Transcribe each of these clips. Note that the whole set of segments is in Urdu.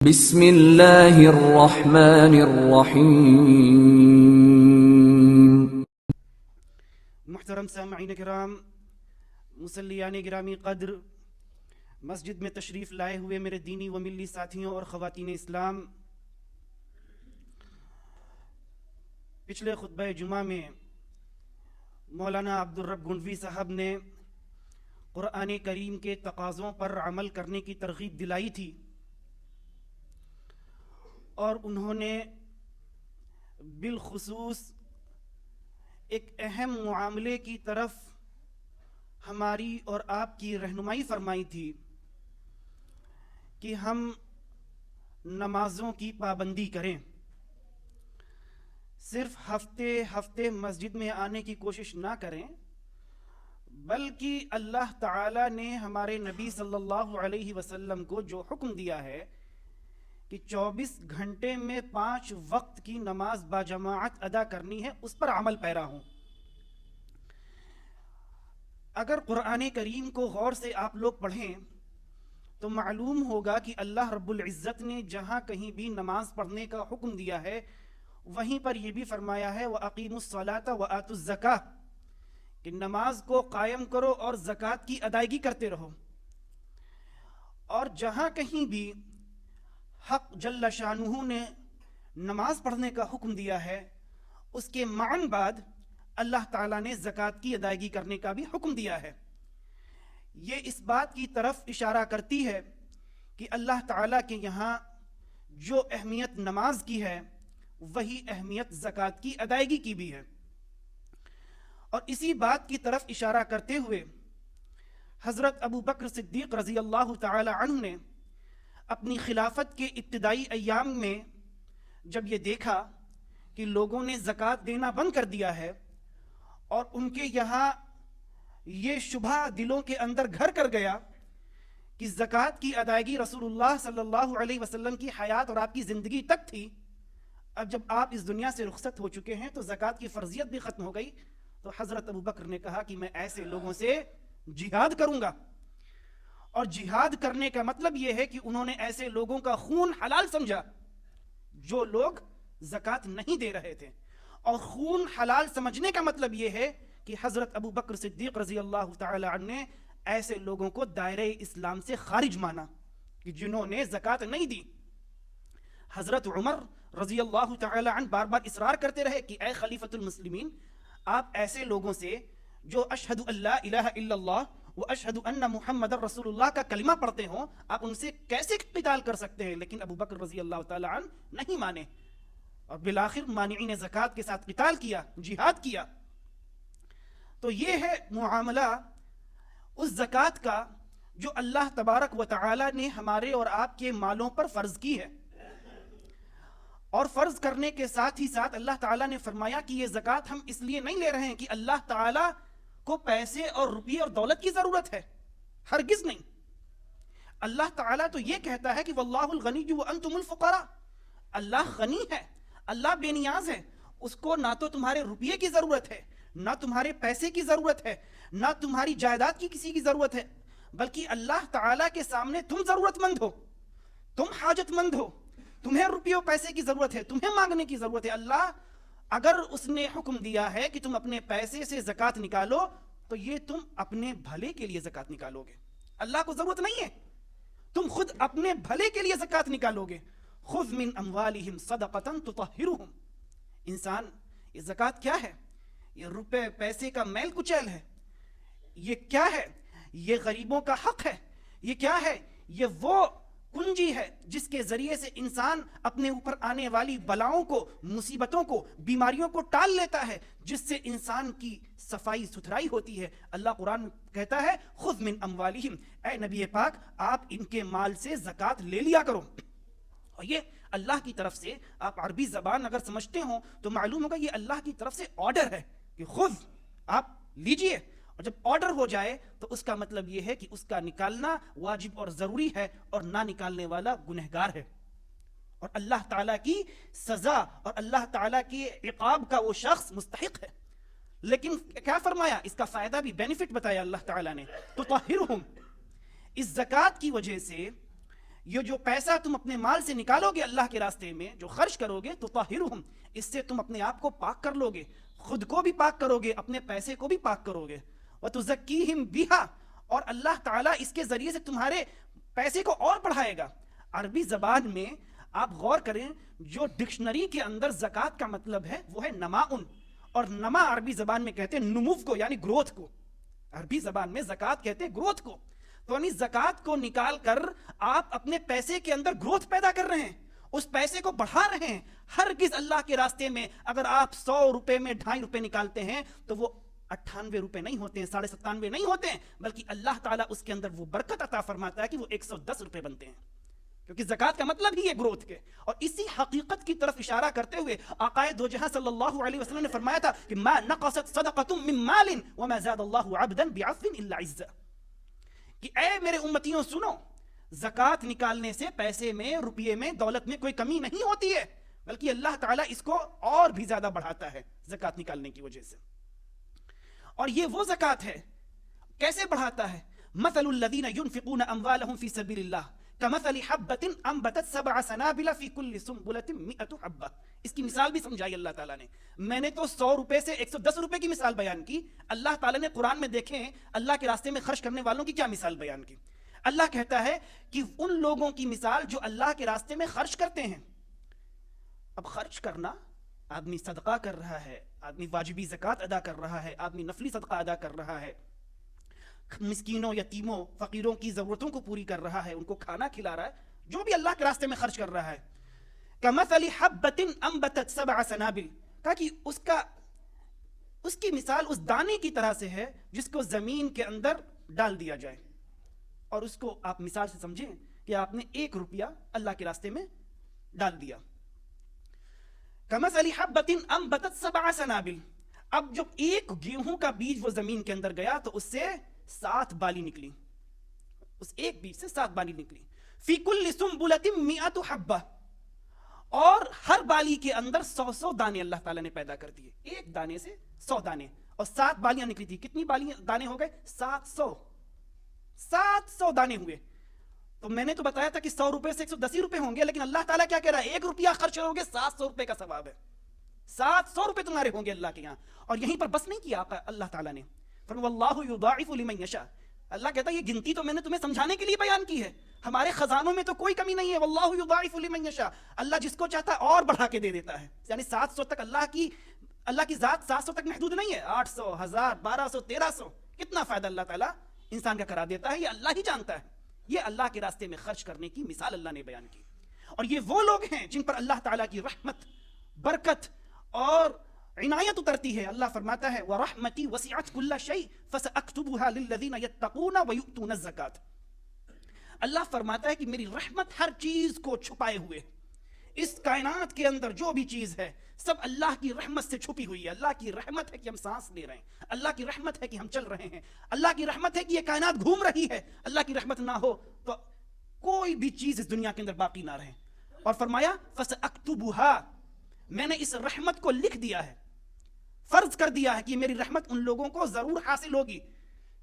بسم اللہ الرحمن الرحیم۔ محترم سامعین کرام، مصلیان گرامی قدر، مسجد میں تشریف لائے ہوئے میرے دینی و ملی ساتھیوں اور خواتین اسلام، پچھلے خطبہ جمعہ میں مولانا عبدالرب گنڈوی صاحب نے قرآن کریم کے تقاضوں پر عمل کرنے کی ترغیب دلائی تھی، اور انہوں نے بالخصوص ایک اہم معاملے کی طرف ہماری اور آپ کی رہنمائی فرمائی تھی کہ ہم نمازوں کی پابندی کریں، صرف ہفتے ہفتے مسجد میں آنے کی کوشش نہ کریں، بلکہ اللہ تعالی نے ہمارے نبی صلی اللہ علیہ وسلم کو جو حکم دیا ہے کہ 24 گھنٹے میں 5 وقت کی نماز باجماعت ادا کرنی ہے، اس پر عمل پیرا ہوں۔ اگر قرآن کریم کو غور سے آپ لوگ پڑھیں تو معلوم ہوگا کہ اللہ رب العزت نے جہاں کہیں بھی نماز پڑھنے کا حکم دیا ہے، وہیں پر یہ بھی فرمایا ہے وَأَقِيمُوا الصَّلَاةَ وَآتُوا الزَّكَاةَ، کہ نماز کو قائم کرو اور زکوٰۃ کی ادائیگی کرتے رہو۔ اور جہاں کہیں بھی حق جل شانہ نے نماز پڑھنے کا حکم دیا ہے، اس کے معنی بعد اللہ تعالیٰ نے زکوٰۃ کی ادائیگی کرنے کا بھی حکم دیا ہے۔ یہ اس بات کی طرف اشارہ کرتی ہے کہ اللہ تعالیٰ کے یہاں جو اہمیت نماز کی ہے، وہی اہمیت زکوٰۃ کی ادائیگی کی بھی ہے۔ اور اسی بات کی طرف اشارہ کرتے ہوئے حضرت ابو بکر صدیق رضی اللہ تعالی عنہ نے اپنی خلافت کے ابتدائی ایام میں جب یہ دیکھا کہ لوگوں نے زکوٰۃ دینا بند کر دیا ہے، اور ان کے یہاں یہ شبہ دلوں کے اندر گھر کر گیا کہ زکوٰۃ کی ادائیگی رسول اللہ صلی اللہ علیہ وسلم کی حیات اور آپ کی زندگی تک تھی، اب جب آپ اس دنیا سے رخصت ہو چکے ہیں تو زکوٰۃ کی فرضیت بھی ختم ہو گئی، تو حضرت ابو بکر نے کہا کہ میں ایسے لوگوں سے جہاد کروں گا۔ اور جہاد کرنے کا مطلب یہ ہے کہ انہوں نے ایسے لوگوں کا خون حلال سمجھا جو لوگ زکوٰۃ نہیں دے رہے تھے، اور خون حلال سمجھنے کا مطلب یہ ہے کہ حضرت ابو بکر صدیق رضی اللہ تعالی عنہ نے ایسے لوگوں کو دائرہ اسلام سے خارج مانا کہ جنہوں نے زکوٰۃ نہیں دی۔ حضرت عمر رضی اللہ تعالی عنہ بار بار اصرار کرتے رہے کہ اے خلیفۃ المسلمین، آپ ایسے لوگوں سے جو اشہد ان لا الہ الا اللہ واشہد ان محمد رسول اللہ کا کلمہ پڑھتے ہوں، آپ ان سے کیسے قتال کر سکتے ہیں؟ لیکن ابو بکر رضی اللہ تعالی عنہ نہیں مانے، اور بالآخر مانعین زکوٰۃ کے ساتھ قتال کیا، جہاد کیا۔ تو یہ ہے معاملہ اس زکوٰۃ کا جو اللہ تبارک و تعالی نے ہمارے اور آپ کے مالوں پر فرض کی ہے، اور فرض کرنے کے ساتھ ہی ساتھ اللہ تعالیٰ نے فرمایا کہ یہ زکوٰۃ ہم اس لیے نہیں لے رہے ہیں کہ اللہ تعالیٰ کو پیسے اور روپیے اور دولت کی ضرورت ہے، ہرگز نہیں۔ اللہ تعالیٰ تو یہ کہتا ہے کہ واللہ الغنی وانتم الفقراء، اللہ غنی ہے، اللہ بے نیاز ہے، اس کو نہ تو تمہارے روپیے کی ضرورت ہے، نہ تمہارے پیسے کی ضرورت ہے، نہ تمہاری جائیداد کی کسی کی ضرورت ہے، بلکہ اللہ تعالیٰ کے سامنے تم ضرورت مند ہو، تم حاجت مند ہو، تمہیں روپیوں پیسے کی ضرورت ہے، تمہیں مانگنے کی ضرورت ہے۔ اللہ اگر اس نے حکم دیا ہے کہ تم اپنے پیسے سے زکوٰۃ نکالو، تو یہ تم اپنے بھلے کے لیے زکوٰۃ نکالو گے، اللہ کو ضرورت نہیں ہے، تم خود اپنے بھلے کے لیے زکوٰۃ نکالو گے۔ خذ من اموالہم صدقۃ تطہرہم، انسان یہ زکوٰۃ کیا ہے؟ یہ روپے پیسے کا میل کچیل ہے، یہ کیا ہے؟ یہ غریبوں کا حق ہے، یہ کیا ہے؟ یہ وہ کنجی ہے جس کے ذریعے سے انسان اپنے اوپر آنے والی بلاؤں کو، مصیبتوں کو، بیماریوں کو ٹال لیتا ہے، جس سے انسان کی صفائی ستھرائی ہوتی ہے۔ اللہ قرآن کہتا ہے خذ من اموالہم، اے نبی پاک آپ ان کے مال سے زکوٰۃ لے لیا کرو۔ اور یہ اللہ کی طرف سے، آپ عربی زبان اگر سمجھتے ہوں تو معلوم ہوگا یہ اللہ کی طرف سے آرڈر ہے کہ خذ آپ لیجئے، اور جب آرڈر ہو جائے تو اس کا مطلب یہ ہے کہ اس کا نکالنا واجب اور ضروری ہے، اور نہ نکالنے والا گنہگار ہے، اور اللہ تعالیٰ کی سزا اور اللہ تعالیٰ کے عقاب کا وہ شخص مستحق ہے۔ لیکن کیا فرمایا؟ اس کا فائدہ بھی، بینیفٹ بتایا اللہ تعالیٰ نے، تطہرہم، اس زکوٰۃ کی وجہ سے یہ جو پیسہ تم اپنے مال سے نکالو گے اللہ کے راستے میں، جو خرچ کرو گے، تو طاہرہم، اس سے تم اپنے آپ کو پاک کر لو گے، خود کو بھی پاک کرو گے، اپنے پیسے کو بھی پاک کرو گے، وتزکیہم بہا، اور اللہ تعالیٰ اس کے ذریعے سے تمہارے پیسے کو اور بڑھائے گا۔ عربی زبان میں آپ غور کریں، جو ڈکشنری کے اندر زکوٰۃ کا مطلب ہے وہ ہے نماؤن، اور نما عربی زبان میں کہتے ہیں نمو کو، یعنی گروتھ کو۔ عربی زبان میں زکوٰۃ کہتے ہیں گروتھ کو، تو یعنی زکوٰۃ کو نکال کر آپ اپنے پیسے کے اندر گروتھ پیدا کر رہے ہیں، اس پیسے کو بڑھا رہے ہیں۔ ہرگز اللہ کے راستے میں اگر آپ 100 روپے میں 2.5 روپے نکالتے ہیں تو وہ 98 روپے نہیں ہوتے ہیں، 97.5 نہیں ہوتے ہیں، بلکہ اللہ تعالیٰ اس کے اندر وہ برکت عطا فرماتا ہے کہ وہ 110 روپے بنتے ہیں، کیونکہ زکوٰۃ کا مطلب ہی ہے گروتھ کے۔ اور اسی حقیقت کی طرف اشارہ کرتے ہوئے آقائے دو جہاں صلی اللہ علیہ وسلم نے فرمایا تھا کہ ما نقصت صدقۃ من مال وما زاد اللہ عبدا بعفو الا عزا، کہ اے میرے امتیوں سنو، زکوٰۃ نکالنے سے پیسے میں، روپیے میں، دولت میں کوئی کمی نہیں ہوتی ہے، بلکہ اللہ تعالیٰ اس کو اور بھی زیادہ بڑھاتا ہے زکوٰۃ نکالنے کی وجہ سے۔ اور یہ وہ زکوٰۃ ہے، کیسے بڑھاتا ہے؟ مثل الذین ينفقون اموالهم فی سبیل اللہ کمثل حبۃ انبتت 7 سنابل فی کل سنبلۃ 100 حبہ۔ اس کی مثال بھی سمجھائی اللہ تعالیٰ نے۔ میں نے تو 100 روپے سے 110 روپے کی مثال بیان کی، اللہ تعالیٰ نے قرآن میں دیکھیں اللہ کے راستے میں خرچ کرنے والوں کی کیا مثال بیان کی۔ اللہ کہتا ہے کہ ان لوگوں کی مثال جو اللہ کے راستے میں خرچ کرتے ہیں۔ اب خرچ کرنا، آدمی صدقہ کر رہا ہے، آدمی واجبی زکوٰۃ ادا کر رہا ہے، آدمی نفلی صدقہ ادا کر رہا ہے، مسکینوں، یتیموں، فقیروں کی ضرورتوں کو پوری کر رہا ہے، ان کو کھانا کھلا رہا ہے، جو بھی اللہ کے راستے میں خرچ کر رہا ہے۔ کمثل حبۃ انبتت 7 سنابل، کہا کہ اس کی مثال اس دانے کی طرح سے ہے جس کو زمین کے اندر ڈال دیا جائے، اور اس کو آپ مثال سے سمجھیں کہ آپ نے 1 روپیہ اللہ کے راستے میں ڈال دیا۔ کمثل حبۃ انبتت 7 سنابل، اب جب ایک گیہوں کا بیج وہ زمین کے اندر گیا تو اس سے 7 بالی نکلی، اس ایک بیج سے 7 بالی نکلی۔ فی کل سنبلۃ 100 حبہ، اور ہر بالی کے اندر 100 دانے اللہ تعالیٰ نے پیدا کر دیے، ایک دانے سے 100 دانے، اور 7 بالیاں نکلی تھی۔ کتنی بالیاں دانے ہو گئے؟ 700 دانے ہوئے۔ تو میں نے تو بتایا تھا کہ 100 روپے سے 110 روپے ہوں گے، لیکن اللہ تعالیٰ کیا کہہ رہا ہے؟ 1 روپیہ خرچ کرو گے 700 روپے کا ثواب ہے، 700 روپے تمہارے ہوں گے اللہ کے یہاں۔ اور یہیں پر بس نہیں کیا اللہ تعالیٰ نے، فَوَاللَّهُ يُضَاعِفُ لِمَن يَشَاءُ، اللہ کہتا ہے یہ گنتی تو میں نے تمہیں سمجھانے کے لیے بیان کی ہے، ہمارے خزانوں میں تو کوئی کمی نہیں ہے۔ واللہ یضاعف لمن یشاء، اللہ جس کو چاہتا ہے اور بڑھا کے دے دیتا ہے، یعنی 700 تک اللہ کی ذات 700 تک محدود نہیں ہے، 800، 1000، 1200، 1300، کتنا فائدہ اللہ تعالیٰ انسان کا کرا دیتا ہے، یہ اللہ ہی جانتا ہے۔ یہ اللہ کے راستے میں خرچ کرنے کی مثال اللہ نے بیان کی، اور یہ وہ لوگ ہیں جن پر اللہ تعالیٰ کی رحمت، برکت اور عنایت اترتی ہے۔ اللہ فرماتا ہے وَرَحْمَتِي وَسِعَتْ كُلَّ شَيْءٍ فَسَأَكْتُبُهَا لِلَّذِينَ يَتَّقُونَ وَيُؤْتُونَ الزَّكَاةَ، اللہ فرماتا ہے کہ میری رحمت ہر چیز کو چھپائے ہوئے، اس کائنات کے اندر جو بھی چیز ہے سب اللہ کی رحمت سے چھپی ہوئی ہے۔ اللہ کی رحمت ہے کہ ہم سانس لے رہے ہیں، اللہ کی رحمت ہے کہ ہم چل رہے ہیں، اللہ کی رحمت ہے کہ یہ کائنات گھوم رہی ہے۔ اللہ کی رحمت نہ ہو تو کوئی بھی چیز اس دنیا کے اندر باقی نہ رہے۔ اور فرمایا فَسَأَكْتُبُهَا، میں نے اس رحمت کو لکھ دیا ہے، فرض کر دیا ہے کہ میری رحمت ان لوگوں کو ضرور حاصل ہوگی۔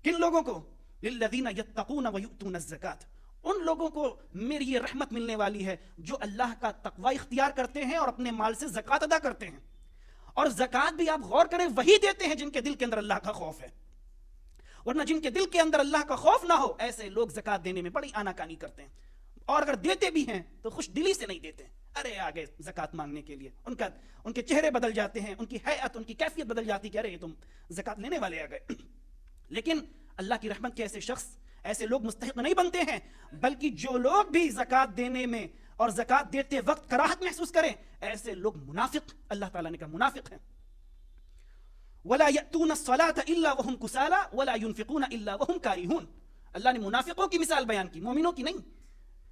کن لوگوں کو؟ لِلَّذِينَ يَتَّقُونَ وَيُؤْتُونَ الزَّكَاةَ، ان لوگوں کو میری یہ رحمت ملنے والی ہے جو اللہ کا تقوی اختیار کرتے ہیں اور اپنے مال سے زکوٰۃ ادا کرتے ہیں۔ اور زکوٰۃ بھی آپ غور کریں وہی دیتے ہیں جن کے دل کے اندر اللہ کا خوف ہے، ورنہ جن کے دل کے اندر اللہ کا خوف نہ ہو ایسے لوگ زکوٰۃ دینے میں بڑی آناکانی کرتے ہیں، اور اگر دیتے بھی ہیں تو خوش دلی سے نہیں دیتے، ارے آگے زکوٰۃ مانگنے کے لیے ان کے چہرے بدل جاتے ہیں، ان کی حیت، ان کی کیفیت بدل جاتی کہ ارے تم زکوٰۃ لینے والے آ گئے۔ لیکن اللہ کی رحمت کے ایسے شخص، ایسے لوگ مستحق نہیں بنتے ہیں، بلکہ جو لوگ بھی زکوٰۃ دینے میں اور زکوٰۃ دیتے وقت کراہت محسوس کریں ایسے لوگ منافق، اللہ تعالیٰ نے کہا منافق ہیں۔ وَلَا يَأْتُونَ الصَّلَاةَ إِلَّا وَهُمْ كُسَالَىٰ وَلَا يُنْفِقُونَ إِلَّا وَهُمْ كَارِهُونَ، اللہ نے منافقوں کی مثال بیان کی، مومنوں کی نہیں۔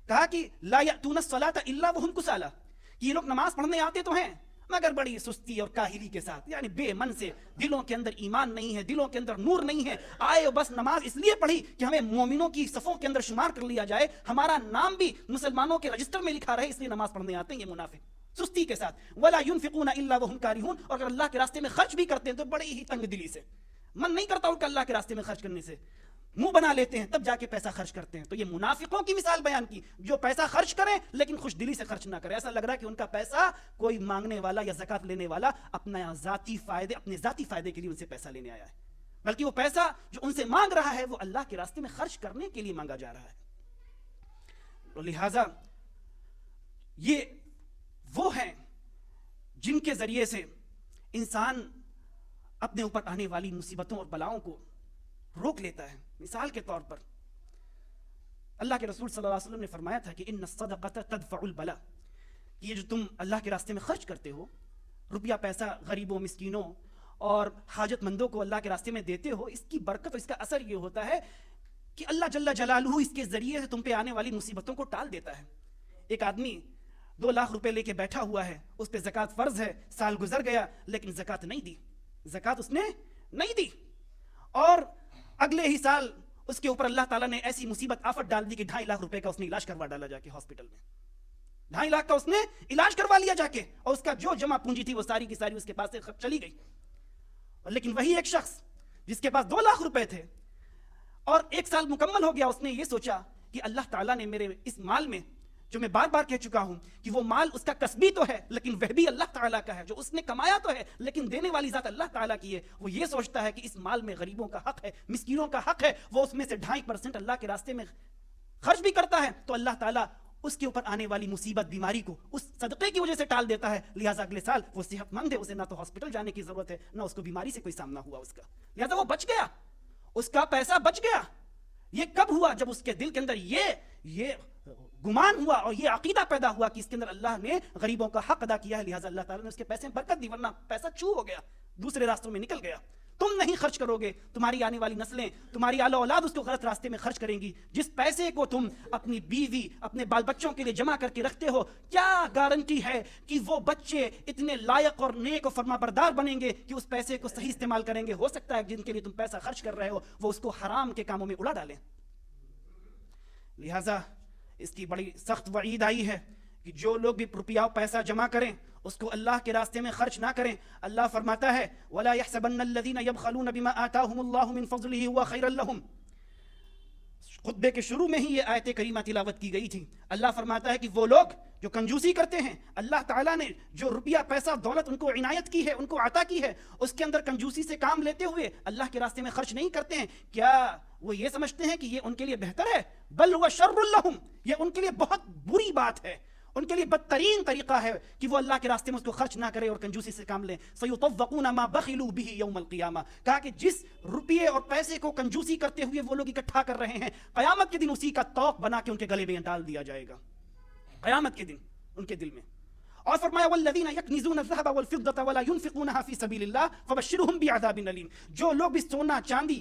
کہا کہ لا يأتون الصلاة الا وهم كسالى، کہ یہ لوگ نماز پڑھنے آتے تو ہیں مگر بڑی سستی اور کاہلی کے ساتھ، یعنی بے من سے، دلوں کے اندر ایمان نہیں ہے، دلوں کے اندر نور نہیں ہے، آئے بس نماز اس لیے پڑھی کہ ہمیں مومنوں کی صفوں کے اندر شمار کر لیا جائے، ہمارا نام بھی مسلمانوں کے رجسٹر میں لکھا رہے، اس لیے نماز پڑھنے آتے ہیں، یہ منافق سستی کے ساتھ۔ ولا ينفقون الا وهم كارهون، اور اگر اللہ کے راستے میں خرچ بھی کرتے ہیں تو بڑی ہی تنگ دلی سے، من نہیں کرتا ان کا اللہ کے راستے میں خرچ کرنے سے، منہ بنا لیتے ہیں تب جا کے پیسہ خرچ کرتے ہیں. تو یہ منافقوں کی مثال بیان کی جو پیسہ خرچ کریں لیکن خوش دلی سے خرچ نہ کریں. ایسا لگ رہا ہے کہ ان کا پیسہ کوئی مانگنے والا یا زکات لینے والا اپنے ذاتی فائدے کے لیے ان سے پیسہ لینے آیا ہے، بلکہ وہ پیسہ جو ان سے مانگ رہا ہے وہ اللہ کے راستے میں خرچ کرنے کے لیے مانگا جا رہا ہے. تو لہٰذا یہ وہ ہیں جن کے ذریعے سے انسان اپنے اوپر آنے والی مصیبتوں اور بلاؤں کو روک لیتا ہے. مثال کے طور پر اللہ کے رسول صلی اللہ علیہ وسلم نے فرمایا تھا کہ ان الصدقۃ تدفع البلاء، یہ جو تم اللہ کے راستے میں خرچ کرتے ہو، روپیہ پیسہ غریبوں مسکینوں اور حاجت مندوں کو اللہ کے راستے میں دیتے ہو، اس کی برکت اور اس کا اثر یہ ہوتا ہے کہ اللہ جل جلالہ اس کے ذریعے سے تم پہ آنے والی مصیبتوں کو ٹال دیتا ہے. ایک آدمی 2 لاکھ روپے لے کے بیٹھا ہوا ہے، اس پہ زکوٰۃ فرض ہے، سال گزر گیا لیکن زکوٰۃ نہیں دی، زکوٰۃ اس نے نہیں دی، اور اگلے ہی سال اس کے اوپر اللہ تعالیٰ نے ایسی مصیبت آفت ڈال دی کہ 2.5 لاکھ روپے کا اس نے علاج کروا ڈالا جا کے ہاسپٹل میں. 2.5 لاکھ کا اس نے علاج کروا لیا جا کے، اور اس کا جو جمع پونجی تھی وہ ساری کی ساری اس کے پاس سے چلی گئی. لیکن وہی ایک شخص جس کے پاس 2 لاکھ روپے تھے اور 1 سال مکمل ہو گیا، اس نے یہ سوچا کہ اللہ تعالیٰ نے میرے اس مال میں، جو میں بار بار کہہ چکا ہوں کہ وہ مال اس کا کسبی تو ہے لیکن وہ بھی اللہ تعالیٰ کا ہے، جو اس نے کمایا تو ہے لیکن دینے والی ذات اللہ تعالیٰ کی ہے. وہ یہ سوچتا ہے کہ اس مال میں غریبوں کا حق ہے، مسکینوں کا حق ہے، وہ اس میں سے 2.5% اللہ کے راستے میں خرچ بھی کرتا ہے تو اللہ تعالیٰ اس کے اوپر آنے والی مصیبت بیماری کو اس صدقے کی وجہ سے ٹال دیتا ہے. لہٰذا اگلے سال وہ صحت مند ہے، اسے نہ تو ہاسپٹل جانے کی ضرورت ہے نہ اس کو بیماری سے کوئی سامنا ہوا اس کا، لہٰذا وہ بچ گیا، اس کا پیسہ بچ گیا. یہ کب ہوا؟ جب اس کے دل کے اندر یہ گمان ہوا اور یہ عقیدہ پیدا ہوا کہ اس کے اندر اللہ نے غریبوں کا حق ادا کیا ہے، لہٰذا اللہ تعالیٰ نے اس کے پیسے میں برکت دی، ورنہ پیسہ چو ہو گیا، دوسرے راستوں میں نکل گیا. تم نہیں خرچ کرو گے، تمہاری آنے والی نسلیں، تمہاری آل اولاد اس کو غلط راستے میں خرچ کریں گی. جس پیسے کو تم اپنی بیوی، اپنے بال بچوں کے لیے جمع کر کے رکھتے ہو، کیا گارنٹی ہے کہ وہ بچے اتنے لائق اور نیک اور فرما بردار بنیں گے کہ اس پیسے کو صحیح استعمال کریں گے؟ ہو سکتا ہے جن کے لیے تم پیسہ خرچ کر رہے ہو وہ اس کو حرام کے کاموں میں اڑا ڈالیں. لہٰذا اس کی بڑی سخت وعید آئی ہے کہ جو لوگ بھی روپیہ پیسہ جمع کریں اس کو اللہ کے راستے میں خرچ نہ کریں. اللہ فرماتا ہے وَلَا يَحْسَبَنَّ الَّذِينَ يَبْخَلُونَ بِمَا آتَاهُمُ اللَّهُ مِنْ فَضْلِهِ هُوَ خَيْرًا لَهُمْ. خطبے کے شروع میں ہی یہ آیت کریمہ تلاوت کی گئی تھی. اللہ فرماتا ہے کہ وہ لوگ جو کنجوسی کرتے ہیں، اللہ تعالیٰ نے جو روپیہ پیسہ دولت ان کو عنایت کی ہے، ان کو عطا کی ہے، اس کے اندر کنجوسی سے کام لیتے ہوئے اللہ کے راستے میں خرچ نہیں کرتے ہیں، کیا وہ یہ سمجھتے ہیں کہ یہ ان کے لیے بہتر ہے؟ بل هو شر لهم، یہ ان کے لیے بہت بری بات ہے، ان کے لیے بدترین طریقہ ہے کہ وہ اللہ کے راستے میں اس کو خرچ نہ کرے اور کنجوسی سے کام لیں. سَيُطَوَّقُونَ مَا بَخِلُوا بِهِ يَوْمَ الْقِيَامَةِ، کہا کہ جس روپیے اور پیسے کو کنجوسی کرتے ہوئے وہ لوگ اکٹھا کر رہے ہیں، قیامت کے دن اسی کا توق بنا کے ان کے گلے میں ڈال دیا جائے گا، قیامت کے دن ان کے دل میں. اور فرمایا وَالَّذِينَ يَكْنِزُونَ الذَّهَبَ وَالْفِضَّةَ وَلَا يُنْفِقُونَهَا فِي سَبِيلِ اللَّهِ فَبَشِّرْهُم بِعَذَابٍ أَلِيمٍ. جو لوگ بھی سونا چاندی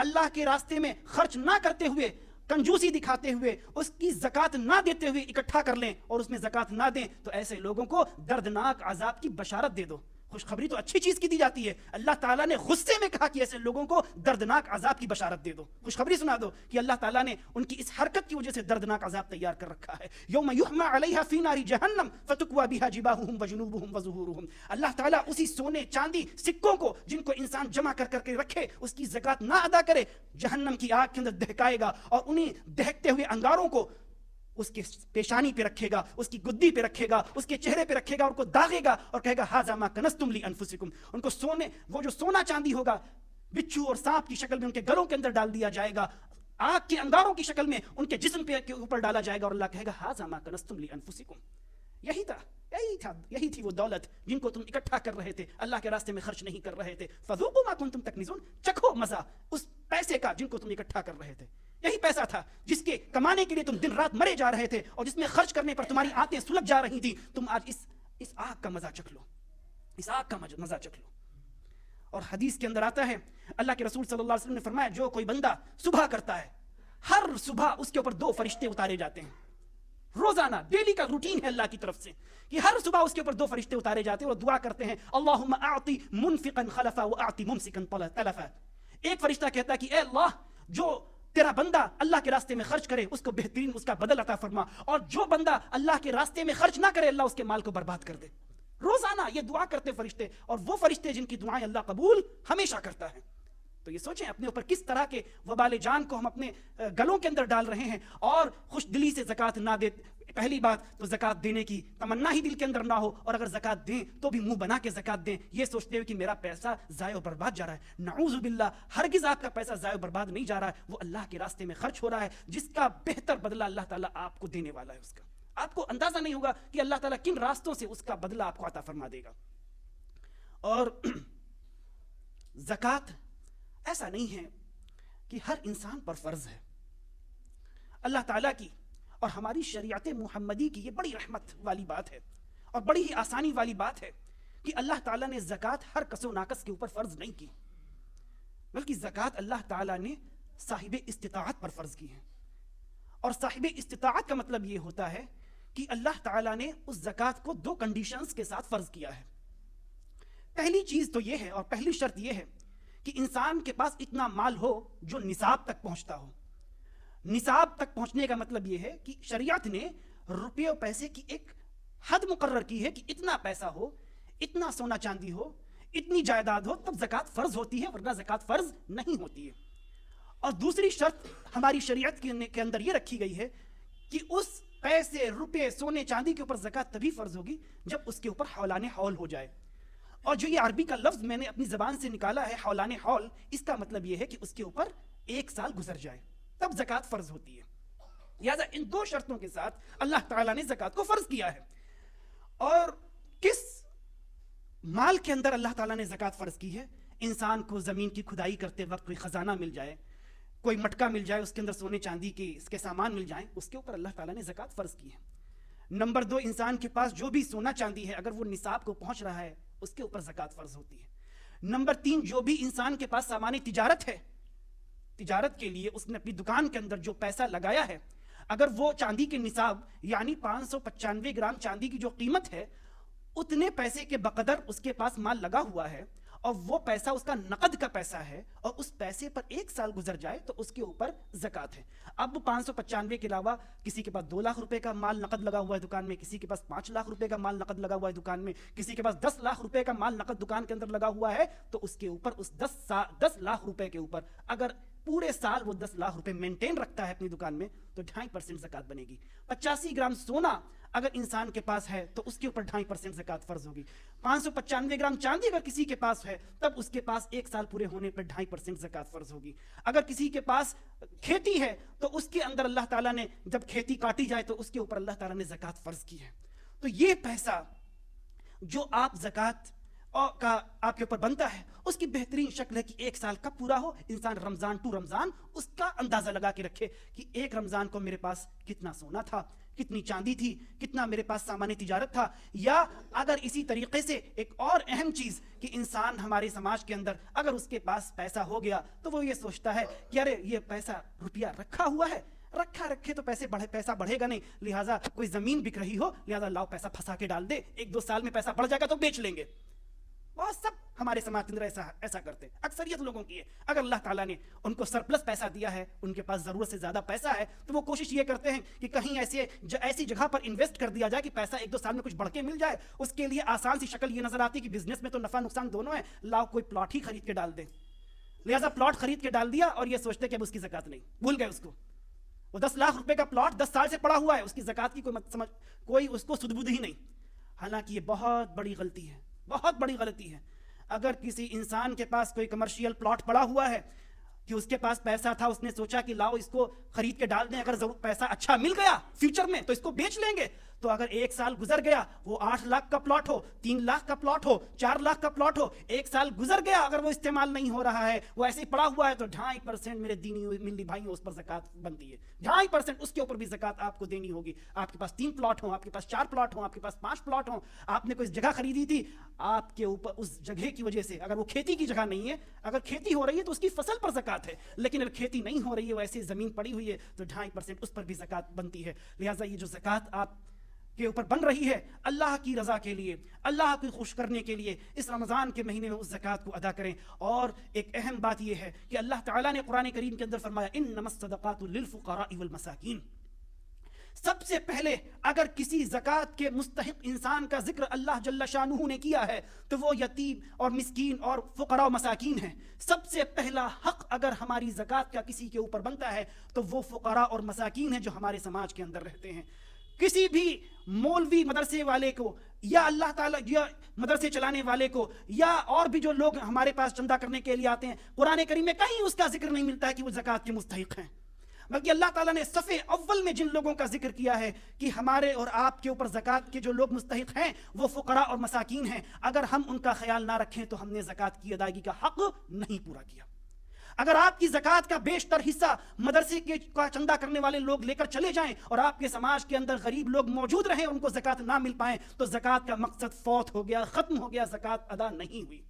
اللہ کے راستے میں خرچ نہ کرتے ہوئے، کنجوسی دکھاتے ہوئے، اس کی زکوٰۃ نہ دیتے ہوئے اکٹھا کر لیں اور اس میں زکوٰۃ نہ دیں تو ایسے لوگوں کو دردناک عذاب کی بشارت دے دو. خوشخبری تو اچھی چیز کی دی جاتی ہے، اللہ تعالیٰ نے غصے میں کہا کہ ایسے لوگوں کو دردناک عذاب کی بشارت دے دو، خوشخبری سنا دو کہ اللہ تعالیٰ نے ان کی اس حرکت کی وجہ سے دردناک عذاب تیار کر رکھا ہے. یوم یحمى علیہا فی نار جہنم فتکوی بہا جباہہم وجنوبہم وظہورہم. اللہ تعالیٰ اسی سونے چاندی سکوں کو جن کو انسان جمع کر کر کے رکھے، اس کی زکوٰۃ نہ ادا کرے، جہنم کی آگ کے اندر دہکائے گا اور انہیں دہکتے ہوئے انگاروں کو اس کے پیشانی پہ رکھے گا، اس کی گدی پہ رکھے گا، اس کے چہرے پہ رکھے گا اور کو داغے گا اور کہے گا ھذا ما کنزتم لانفسکم. ان کو سونے، وہ جو سونا چاندی ہوگا بچھو اور سانپ کی شکل میں ان کے گلوں کے اندر ڈال دیا جائے گا، آگ کے انگاروں کی شکل میں ان کے جسم کے اوپر ڈالا جائے گا اور اللہ کہے گا ھذا ما کنزتم لانفسکم. یہی تھی وہ دولت جن کو تم اکٹھا کر رہے تھے، اللہ کے راستے میں خرچ نہیں کر رہے تھے. فذوقوا ما کنتم تکنزون، چکھو مزہ اس پیسے کا جن کو تم اکٹھا کر رہے تھے. یہی پیسہ تھا جس کے کمانے کے لیے تم دن رات مرے جا رہے تھے اور جس میں خرچ کرنے پر تمہاری آنتیں سلگ جا رہی تھی. تم آج اس آگ کا مزہ چکھ لو، اس آگ کا مزہ چکھ لو. اور حدیث کے اندر آتا ہے، اللہ کے رسول صلی اللہ علیہ وسلم نے فرمایا جو کوئی بندہ صبح کرتا ہے، ہر صبح اس کے اوپر 2 فرشتے اتارے جاتے ہیں. روزانہ ڈیلی کا روٹین ہے اللہ کی طرف سے کہ ہر صبح اس کے اوپر 2 فرشتے اتارے جاتے ہیں اور دعا کرتے ہیں اللہم اعطی منفقا خلفا واعطی ممسکا تلفا. ایک فرشتہ کہتا ہے کہ اے اللہ، جو تیرا بندہ اللہ کے راستے میں خرچ کرے اس کو بہترین اس کا بدل عطا فرما، اور جو بندہ اللہ کے راستے میں خرچ نہ کرے اللہ اس کے مال کو برباد کر دے. روزانہ یہ دعا کرتے فرشتے، اور وہ فرشتے جن کی دعائیں اللہ قبول ہمیشہ کرتا ہے. تو یہ سوچیں اپنے اوپر کس طرح کے وبال جان کو ہم اپنے گلوں کے اندر ڈال رہے ہیں، اور خوش دلی سے زکوٰۃ نہ دے. پہلی بات تو زکوٰۃ دینے کی تمنا ہی دل کے اندر نہ ہو، اور اگر زکوٰۃ دیں تو بھی منہ بنا کے زکوٰۃ دیں، یہ سوچتے ہوئے کہ میرا پیسہ ضائع و برباد جا رہا ہے. نعوذ باللہ، ہرگز آپ کا پیسہ ضائع و برباد نہیں جا رہا ہے، وہ اللہ کے راستے میں خرچ ہو رہا ہے، جس کا بہتر بدلہ اللہ تعالیٰ آپ کو دینے والا ہے. اس کا آپ کو اندازہ نہیں ہوگا کہ اللہ تعالیٰ کن راستوں سے اس کا بدلہ آپ کو عطا فرما دے گا. اور زکوٰۃ ایسا نہیں ہے کہ ہر انسان پر فرض ہے. اللہ تعالیٰ کی اور ہماری شریعت محمدی کی یہ بڑی رحمت والی بات ہے اور بڑی ہی آسانی والی بات ہے کہ اللہ تعالیٰ نے زکوٰۃ ہر کس و ناکس کے اوپر فرض نہیں کی، بلکہ زکوٰۃ اللہ تعالیٰ نے صاحب استطاعت پر فرض کی ہے. اور صاحب استطاعت کا مطلب یہ ہوتا ہے کہ اللہ تعالیٰ نے اس زکوٰۃ کو 2 کنڈیشنز کے ساتھ فرض کیا ہے. پہلی چیز تو یہ ہے اور پہلی شرط یہ ہے کہ انسان کے پاس اتنا مال ہو جو نصاب تک پہنچتا ہو. نصاب تک پہنچنے کا مطلب یہ ہے کہ شریعت نے روپے و پیسے کی ایک حد مقرر کی ہے کہ اتنا پیسہ ہو، اتنا سونا چاندی ہو، اتنی جائیداد ہو، تب زکوٰۃ فرض ہوتی ہے، ورنہ زکوٰۃ فرض نہیں ہوتی ہے. اور دوسری شرط ہماری شریعت کے اندر یہ رکھی گئی ہے کہ اس پیسے، روپے، سونے چاندی کے اوپر زکوٰۃ تبھی فرض ہوگی جب اس کے اوپر حولان حول ہو جائے. اور جو یہ عربی کا لفظ میں نے اپنی زبان سے نکالا ہے حولان حول، اس کا مطلب یہ ہے کہ اس کے اوپر 1 سال گزر جائے تب زکوٰۃ فرض ہوتی ہے. لہذا ان 2 شرطوں کے ساتھ اللہ تعالیٰ نے زکوٰۃ کو فرض کیا ہے. اور کس مال کے اندر اللہ تعالیٰ نے زکوٰۃ فرض کی ہے؟ انسان کو زمین کی کھدائی کرتے وقت کوئی خزانہ مل جائے، کوئی مٹکا مل جائے، اس کے اندر سونے چاندی کے اس کے سامان مل جائیں، اس کے اوپر اللہ تعالیٰ نے زکوٰۃ فرض کی ہے. نمبر 2، انسان کے پاس جو بھی سونا چاندی ہے اگر وہ نصاب کو پہنچ رہا ہے اس کے اوپر زکوٰۃ فرض ہوتی ہے. نمبر 3، جو بھی انسان کے پاس سامان تجارت ہے، تجارت کے لیے اس نے اپنی دکان کے اندر جو پیسہ لگایا ہے، اگر وہ چاندی کے نصاب یعنی 595 گرام چاندی کی جو قیمت ہے، اتنے پیسے کے بقدر اس کے پاس مال لگا ہوا ہے اور وہ پیسہ اس کا نقد کا پیسہ ہے اور اس پیسے پر 1 سال گزر جائے تو اس کے اوپر زکوٰۃ ہے. اب 595 کے علاوہ کسی کے پاس 2 لاکھ روپے کا مال نقد لگا ہوا ہے دکان میں، کسی کے پاس 5 لاکھ روپے کا مال نقد لگا ہوا ہے دکان میں، کسی کے پاس 10 لاکھ روپے کا مال نقد دکان کے اندر لگا ہوا ہے، تو اس کے اوپر اس 10 لاکھ روپے کے اوپر اگر پورے سال وہ 10 لاکھ روپے مینٹین رکھتا ہے اپنی دکان میں تو 2.5% زکوٰۃ بنے گی. 85 گرام سونا اگر انسان کے پاس ہے تو اس کے اوپر 2.5% زکوٰۃ فرض ہوگی. 595 گرام چاندی اگر کسی کے پاس ہے تب اس کے پاس 1 سال پورے ہونے پر 2.5% زکوٰۃ فرض ہوگی. اگر کسی کے پاس کھیتی ہے تو اس کے اندر اللہ تعالیٰ نے جب کھیتی کاٹی جائے تو اس کے اوپر اللہ تعالیٰ نے زکوٰۃ فرض کی ہے. تو یہ پیسہ جو آپ زکوٰۃ کا آپ کے اوپر بنتا ہے اس کی بہترین شکل ہے کہ 1 سال کب پورا ہو، انسان رمضان ٹو رمضان اس کا اندازہ لگا کے رکھے کہ 1 رمضان کو میرے پاس کتنا سونا تھا، کتنی چاندی تھی، کتنا میرے پاس سامان تجارت تھا. یا اگر اسی طریقے سے ایک اور اہم چیز کہ انسان ہمارے سماج کے اندر اگر اس کے پاس پیسہ ہو گیا تو وہ یہ سوچتا ہے کہ ارے یہ پیسہ روپیہ رکھا ہوا ہے، رکھے تو پیسہ بڑھے گا نہیں، لہٰذا کوئی زمین بک رہی ہو لہٰذا لاؤ پیسہ پھنسا کے ڈال دے، 1-2 سال میں پیسہ بڑھ جائے گا تو بیچ لیں گے. بہت سب ہمارے سماج کے اندر ایسا کرتے ہیں، اکثریت لوگوں کی ہے. اگر اللہ تعالیٰ نے ان کو سرپلس پیسہ دیا ہے، ان کے پاس ضرورت سے زیادہ پیسہ ہے، تو وہ کوشش یہ کرتے ہیں کہ کہیں ایسی جگہ پر انویسٹ کر دیا جائے کہ پیسہ 1-2 سال میں کچھ بڑھ کے مل جائے. اس کے لیے آسان سی شکل یہ نظر آتی ہے کہ بزنس میں تو نفع نقصان دونوں ہے، لاؤ کوئی پلاٹ ہی خرید کے ڈال دیں. لہٰذا پلاٹ خرید کے ڈال دیا اور یہ سوچتے کہ اب اس کی زکوٰۃ نہیں، بھول گئے اس کو. وہ 10 لاکھ روپے کا پلاٹ 10 سال سے پڑا ہوا ہے، اس کی زکوٰۃ کی کوئی اس کو سدھ بدھ ہی نہیں. حالانکہ یہ بہت بڑی غلطی ہے، بہت بڑی غلطی ہے. اگر کسی انسان کے پاس کوئی کمرشیل پلاٹ پڑا ہوا ہے کہ اس کے پاس پیسہ تھا، اس نے سوچا کہ لاؤ اس کو خرید کے ڈال دیں، اگر ضرور پیسہ اچھا مل گیا فیوچر میں تو اس کو بیچ لیں گے. تو اگر 1 سال گزر گیا، وہ 8 لاکھ کا پلاٹ ہو، 3 لاکھ کا پلاٹ ہو، 4 لاکھ کا پلاٹ ہو، 1 سال گزر گیا اگر وہ استعمال نہیں ہو رہا ہے، وہ ایسے ہی پڑا ہوا ہے، تو 2.5% میرے دینی ملی بھائیوں اس پر زکوٰۃ بنتی ہے. 2.5% اس کے اوپر بھی زکوٰۃ آپ کو دینی ہوگی. آپ کے پاس 3 پلاٹ ہوں، آپ کے پاس 4 پلاٹ ہوں، آپ کے پاس 5 پلاٹ ہوں، آپ نے کوئی جگہ خریدی تھی، آپ کے اوپر اس جگہ کی وجہ سے، اگر وہ کھیتی کی جگہ نہیں ہے، اگر کھیتی ہو رہی ہے تو اس کی فصل پر زکوٰۃ ہے، لیکن اگر کھیتی نہیں ہو رہی ہے، وہ ایسی زمین پڑی ہوئی ہے تو 2.5% اس پر بھی زکوٰۃ بنتی ہے. لہٰذا یہ جو زکوٰۃ آپ کے اوپر بن رہی ہے اللہ کی رضا کے لیے، اللہ کو خوش کرنے کے لیے، اس رمضان کے مہینے میں اس زکوٰۃ کو ادا کریں. اور ایک اہم بات یہ ہے کہ اللہ تعالیٰ نے قرآن کریم کے اندر فرمایا انما الصدقات للفقراء والمساکین. سب سے پہلے اگر کسی زکوٰۃ کے مستحق انسان کا ذکر اللہ جل شانہ نے کیا ہے تو وہ یتیم اور مسکین اور فقراء و مساکین ہیں. سب سے پہلا حق اگر ہماری زکوٰۃ کا کسی کے اوپر بنتا ہے تو وہ فقراء اور مساکین ہیں جو ہمارے سماج کے اندر رہتے ہیں. کسی بھی مولوی مدرسے والے کو یا اللہ تعالیٰ یا مدرسے چلانے والے کو یا اور بھی جو لوگ ہمارے پاس چندہ کرنے کے لیے آتے ہیں، قرآن کریم میں کہیں اس کا ذکر نہیں ملتا ہے کہ وہ زکوٰۃ کے مستحق ہیں، بلکہ اللہ تعالیٰ نے صفحے اول میں جن لوگوں کا ذکر کیا ہے کہ ہمارے اور آپ کے اوپر زکوٰۃ کے جو لوگ مستحق ہیں وہ فقراء اور مساکین ہیں. اگر ہم ان کا خیال نہ رکھیں تو ہم نے زکوٰۃ کی ادائیگی کا حق نہیں پورا کیا. اگر آپ کی زکوٰۃ کا بیشتر حصہ مدرسے کے کا چندہ کرنے والے لوگ لے کر چلے جائیں اور آپ کے سماج کے اندر غریب لوگ موجود رہیں، ان کو زکوٰۃ نہ مل پائیں، تو زکوٰۃ کا مقصد فوت ہو گیا، ختم ہو گیا، زکوٰۃ ادا نہیں ہوئی.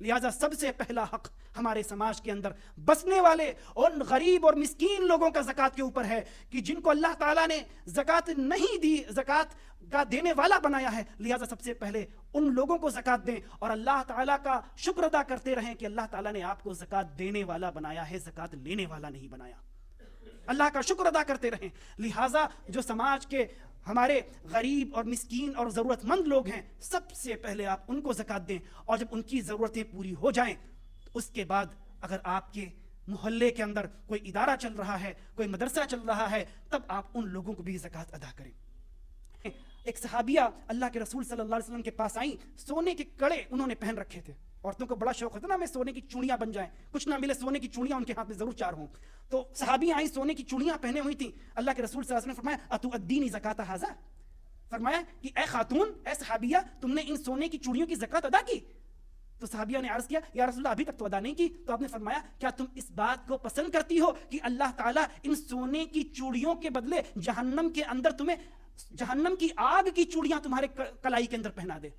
لہٰذا سب سے پہلا حق ہمارے سماج کے اندر بسنے والے اور غریب اور مسکین لوگوں کا زکوٰۃ کے اوپر ہے کہ جن کو اللہ تعالیٰ نے زکوٰۃ نہیں دی، زکوٰۃ کا دینے والا بنایا ہے. لہٰذا سب سے پہلے ان لوگوں کو زکوٰۃ دیں اور اللہ تعالیٰ کا شکر ادا کرتے رہیں کہ اللہ تعالیٰ نے آپ کو زکوٰۃ دینے والا بنایا ہے، زکوٰۃ لینے والا نہیں بنایا. اللہ کا شکر ادا کرتے رہیں. لہٰذا جو سماج کے ہمارے غریب اور مسکین اور ضرورت مند لوگ ہیں، سب سے پہلے آپ ان کو زکوٰۃ دیں، اور جب ان کی ضرورتیں پوری ہو جائیں اس کے بعد اگر آپ کے محلے کے اندر کوئی ادارہ چل رہا ہے، کوئی مدرسہ چل رہا ہے، تب آپ ان لوگوں کو بھی زکوٰۃ ادا کریں. ایک صحابیہ اللہ کے رسول صلی اللہ علیہ وسلم کے پاس آئیں، سونے کے کڑے انہوں نے پہن رکھے تھے. عورتوں کو بڑا شوق ہوتا نا، میں سونے کی چوڑیاں بن جائیں، کچھ نہ ملے سونے کی چوڑیاں ان کے ہاتھ میں ضرور چار ہوں. تو صحابی آئیں، سونے کی چوڑیاں پہنے ہوئی تھیں. اللہ کے رسول صلی اللہ علیہ وسلم نے فرمایا اتؤدینی زکاۃ ھذا، فرمایا کہ اے خاتون، اے صحابیہ، تم نے ان سونے کی چوڑیوں کی زکوٰۃ ادا کی؟ تو صحابیہ نے عرض کیا یا رسول اللہ ابھی تک تو ادا نہیں کی. تو آپ نے فرمایا کیا تم اس بات کو پسند کرتی ہو کہ اللہ تعالیٰ ان سونے کی چوڑیوں کے بدلے جہنم کے اندر تمہیں جہنم کی آگ کی چوڑیاں تمہارے کلائی کے اندر پہنا دے؟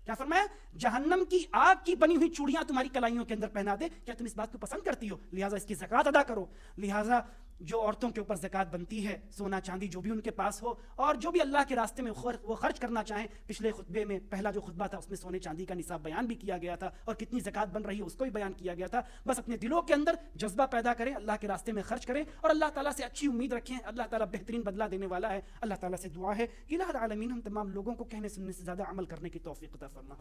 کیا فرمایا؟ جہنم کی آگ کی بنی ہوئی چوڑیاں تمہاری کلائیوں کے اندر پہنا دے. کیا تم اس بات کو پسند کرتی ہو؟ لہٰذا اس کی زکوٰۃ ادا کرو. لہٰذا جو عورتوں کے اوپر زکوٰۃ بنتی ہے، سونا چاندی جو بھی ان کے پاس ہو اور جو بھی اللہ کے راستے میں وہ خرچ کرنا چاہیں. پچھلے خطبے میں پہلا جو خطبہ تھا اس میں سونے چاندی کا نصاب بیان بھی کیا گیا تھا اور کتنی زکوٰۃ بن رہی ہے اس کو بھی بیان کیا گیا تھا. بس اپنے دلوں کے اندر جذبہ پیدا کریں، اللہ کے راستے میں خرچ کریں اور اللہ تعالیٰ سے اچھی امید رکھیں. اللہ تعالیٰ بہترین بدلہ دینے والا ہے. اللہ تعالیٰ سے دعا ہے الہ العالمین ہم تمام لوگوں کو کہنے سننے سے زیادہ عمل کرنے کی توفیق عطا فرما.